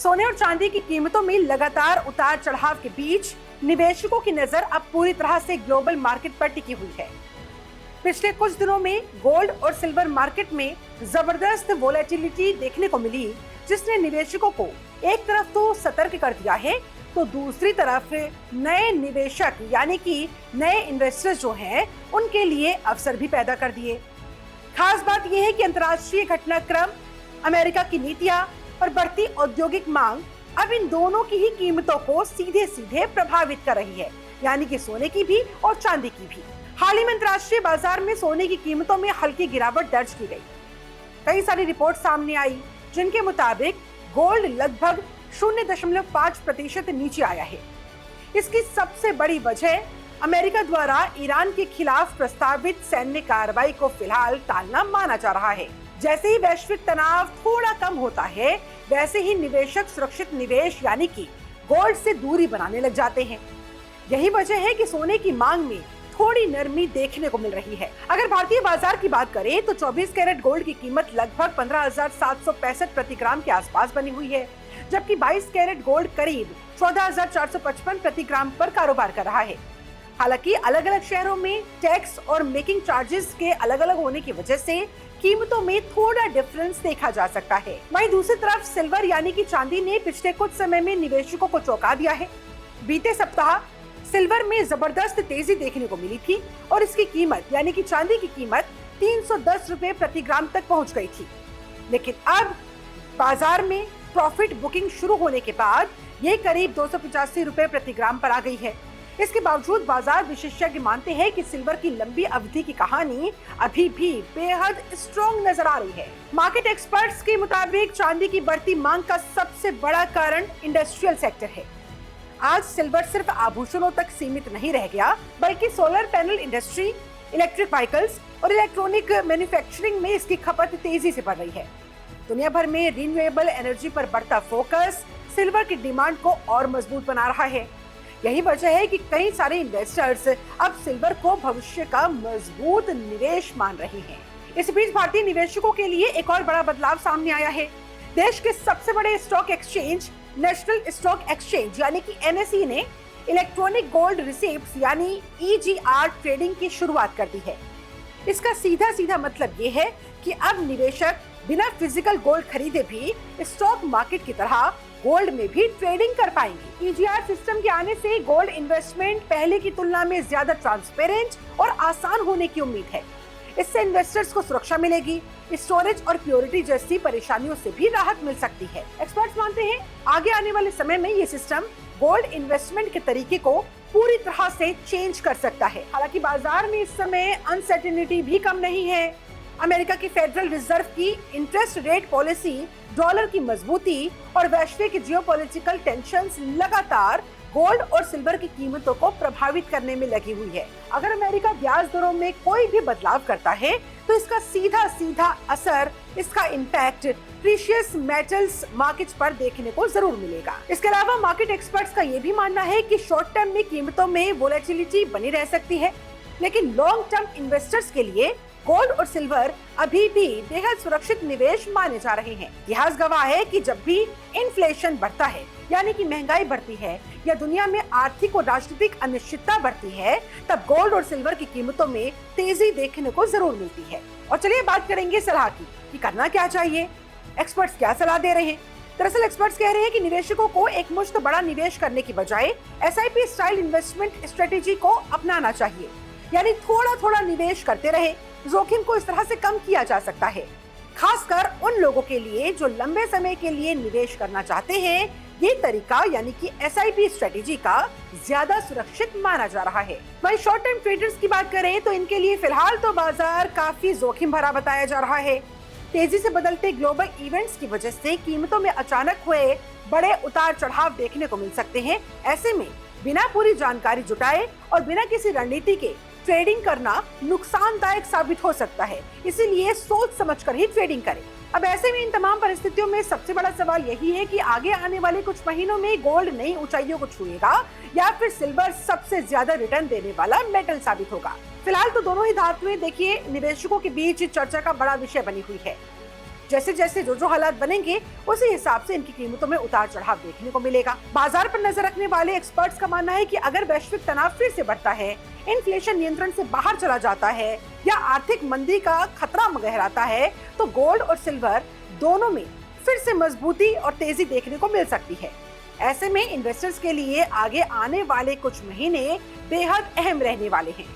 सोने और चांदी की कीमतों में लगातार उतार चढ़ाव के बीच निवेशकों की नजर अब पूरी तरह से ग्लोबल मार्केट पर टिकी हुई है। पिछले कुछ दिनों में गोल्ड और सिल्वर मार्केट में जबरदस्त वोलेटिलिटी देखने को मिली, जिसने निवेशकों को एक तरफ तो सतर्क कर दिया है, तो दूसरी तरफ नए निवेशक यानी कि नए इन्वेस्टर्स जो हैं, उनके लिए अवसर भी पैदा कर दिए। खास बात यह है कि अंतर्राष्ट्रीय घटनाक्रम, अमेरिका की नीतियां और बढ़ती औद्योगिक मांग अब इन दोनों की ही कीमतों को सीधे सीधे प्रभावित कर रही है, यानी कि सोने की भी और चांदी की भी। हाल ही में अंतर्राष्ट्रीय बाजार में सोने की कीमतों में हल्की गिरावट दर्ज की गई। कई सारी रिपोर्ट सामने आई जिनके मुताबिक गोल्ड लगभग 0.5% नीचे आया है। इसकी सबसे बड़ी वजह अमेरिका द्वारा ईरान के खिलाफ प्रस्तावित सैन्य कार्रवाई को फिलहाल टालना माना जा रहा है। जैसे ही वैश्विक तनाव थोड़ा कम होता है, वैसे ही निवेशक सुरक्षित निवेश यानी कि गोल्ड से दूरी बनाने लग जाते हैं। यही वजह है कि सोने की मांग में थोड़ी नरमी देखने को मिल रही है। अगर भारतीय बाजार की बात करें तो 24 कैरेट गोल्ड की कीमत लगभग 15,765 प्रति ग्राम के आसपास बनी हुई है, जबकि 22 कैरेट गोल्ड करीब 14,455 प्रति ग्राम पर कारोबार कर रहा है। हालांकि अलग अलग शहरों में टैक्स और मेकिंग चार्जेस के अलग अलग होने की वजह से कीमतों में थोड़ा डिफरेंस देखा जा सकता है। वहीं दूसरी तरफ सिल्वर यानी कि चांदी ने पिछले कुछ समय में निवेशकों को चौंका दिया है। बीते सप्ताह सिल्वर में जबरदस्त तेजी देखने को मिली थी और इसकी कीमत यानी कि चांदी की कीमत 310 रुपए प्रति ग्राम तक पहुंच गई थी। लेकिन अब बाजार में प्रॉफिट बुकिंग शुरू होने के बाद ये करीब 285 रुपए प्रति ग्राम पर आ गई है। इसके बावजूद बाजार विशेषज्ञ मानते हैं कि सिल्वर की लंबी अवधि की कहानी अभी भी बेहद स्ट्रॉन्ग नजर आ रही है। मार्केट एक्सपर्ट्स के मुताबिक चांदी की बढ़ती मांग का सबसे बड़ा कारण इंडस्ट्रियल सेक्टर है। आज सिल्वर सिर्फ आभूषणों तक सीमित नहीं रह गया, बल्कि solar panel industry, electric vehicles और इलेक्ट्रॉनिक मैन्युफैक्चरिंग में इसकी खपत तेजी से बढ़ रही है। दुनिया भर में रिन्यूएबल एनर्जी पर बढ़ता फोकस सिल्वर की डिमांड को और मजबूत बना रहा है। यही वजह है कि कई सारे इन्वेस्टर्स अब सिल्वर को भविष्य का मजबूत निवेश मान रहे हैं। इस बीच भारतीय निवेशकों के लिए एक और बड़ा बदलाव सामने आया है। देश के सबसे बड़े stock exchange national stock exchange यानी कि NSE ने इलेक्ट्रॉनिक गोल्ड रिसिप्ट्स यानी EGR ट्रेडिंग की शुरुआत कर दी है। इसका सीधा सीधा मतलब ये है कि अब निवेशक बिना फिजिकल गोल्ड खरीदे भी स्टॉक मार्केट की तरह गोल्ड में भी ट्रेडिंग कर पाएंगे। EGR सिस्टम के आने से गोल्ड इन्वेस्टमेंट पहले की तुलना में ज्यादा ट्रांसपेरेंट और आसान होने की उम्मीद है। इससे इन्वेस्टर्स को सुरक्षा मिलेगी, स्टोरेज और प्योरिटी जैसी परेशानियों से भी राहत मिल सकती है। एक्सपर्ट्स मानते हैं आगे आने वाले समय में ये सिस्टम गोल्ड इन्वेस्टमेंट के तरीके को पूरी तरह से चेंज कर सकता है। हालांकि बाजार में इस समय अनसर्टेनिटी भी कम नहीं है। अमेरिका की फेडरल रिजर्व की इंटरेस्ट रेट पॉलिसी, डॉलर की मजबूती और वैश्विक जियोपॉलिटिकल टेंशंस लगातार गोल्ड और सिल्वर की कीमतों को प्रभावित करने में लगी हुई है। अगर अमेरिका ब्याज दरों में कोई भी बदलाव करता है तो इसका सीधा सीधा असर, इसका इम्पैक्ट प्रीशियस मेटल्स मार्केट्स पर देखने को जरूर मिलेगा। इसके अलावा मार्केट एक्सपर्ट्स का ये भी मानना है कि शॉर्ट टर्म में कीमतों में वोलेटिलिटी बनी रह सकती है, लेकिन लॉन्ग टर्म इन्वेस्टर्स के लिए गोल्ड और सिल्वर अभी भी बेहद सुरक्षित निवेश माने जा रहे हैं। इतिहास गवाह है कि जब भी इन्फ्लेशन बढ़ता है यानी कि महंगाई बढ़ती है या दुनिया में आर्थिक और राजनीतिक अनिश्चितता बढ़ती है, तब गोल्ड और सिल्वर की कीमतों में तेजी देखने को जरूर मिलती है। और चलिए बात करेंगे सलाह की कि करना क्या चाहिए, एक्सपर्ट्स क्या सलाह दे रहे हैं। दरअसल एक्सपर्ट्स कह रहे हैं कि निवेशकों को एक मुश्त बड़ा निवेश करने की बजाय SIP स्टाइल इन्वेस्टमेंट स्ट्रेटेजी को अपनाना चाहिए, यानी थोड़ा थोड़ा निवेश करते रहे। जोखिम को इस तरह से कम किया जा सकता है, खासकर उन लोगों के लिए जो लंबे समय के लिए निवेश करना चाहते हैं। ये तरीका यानी कि SIP स्ट्रेटेजी का ज्यादा सुरक्षित माना जा रहा है। वहीं शॉर्ट टर्म ट्रेडर्स की बात करें तो इनके लिए फिलहाल तो बाजार काफी जोखिम भरा बताया जा रहा है। तेजी से बदलते ग्लोबल इवेंट्स की वजह से कीमतों में अचानक हुए बड़े उतार चढ़ाव देखने को मिल सकते हैं। ऐसे में बिना पूरी जानकारी जुटाए और बिना किसी रणनीति के ट्रेडिंग करना नुकसानदायक साबित हो सकता है, इसीलिए सोच समझकर ही ट्रेडिंग करें। अब ऐसे में इन तमाम परिस्थितियों में सबसे बड़ा सवाल यही है कि आगे आने वाले कुछ महीनों में गोल्ड नई ऊंचाइयों को छुएगा या फिर सिल्वर सबसे ज्यादा रिटर्न देने वाला मेटल साबित होगा। फिलहाल तो दोनों ही धातुएं देखिए निवेशकों के बीच चर्चा का बड़ा विषय बनी हुई है। जैसे जैसे जो हालात बनेंगे उसी हिसाब से इनकी कीमतों में उतार चढ़ाव देखने को मिलेगा। बाजार पर नजर रखने वाले एक्सपर्ट्स का मानना है कि अगर वैश्विक तनाव फिर से बढ़ता है, इन्फ्लेशन नियंत्रण से बाहर चला जाता है या आर्थिक मंदी का खतरा गहराता है, तो गोल्ड और सिल्वर दोनों में फिर से मजबूती और तेजी देखने को मिल सकती है। ऐसे में इन्वेस्टर्स के लिए आगे आने वाले कुछ महीने बेहद अहम रहने वाले हैं।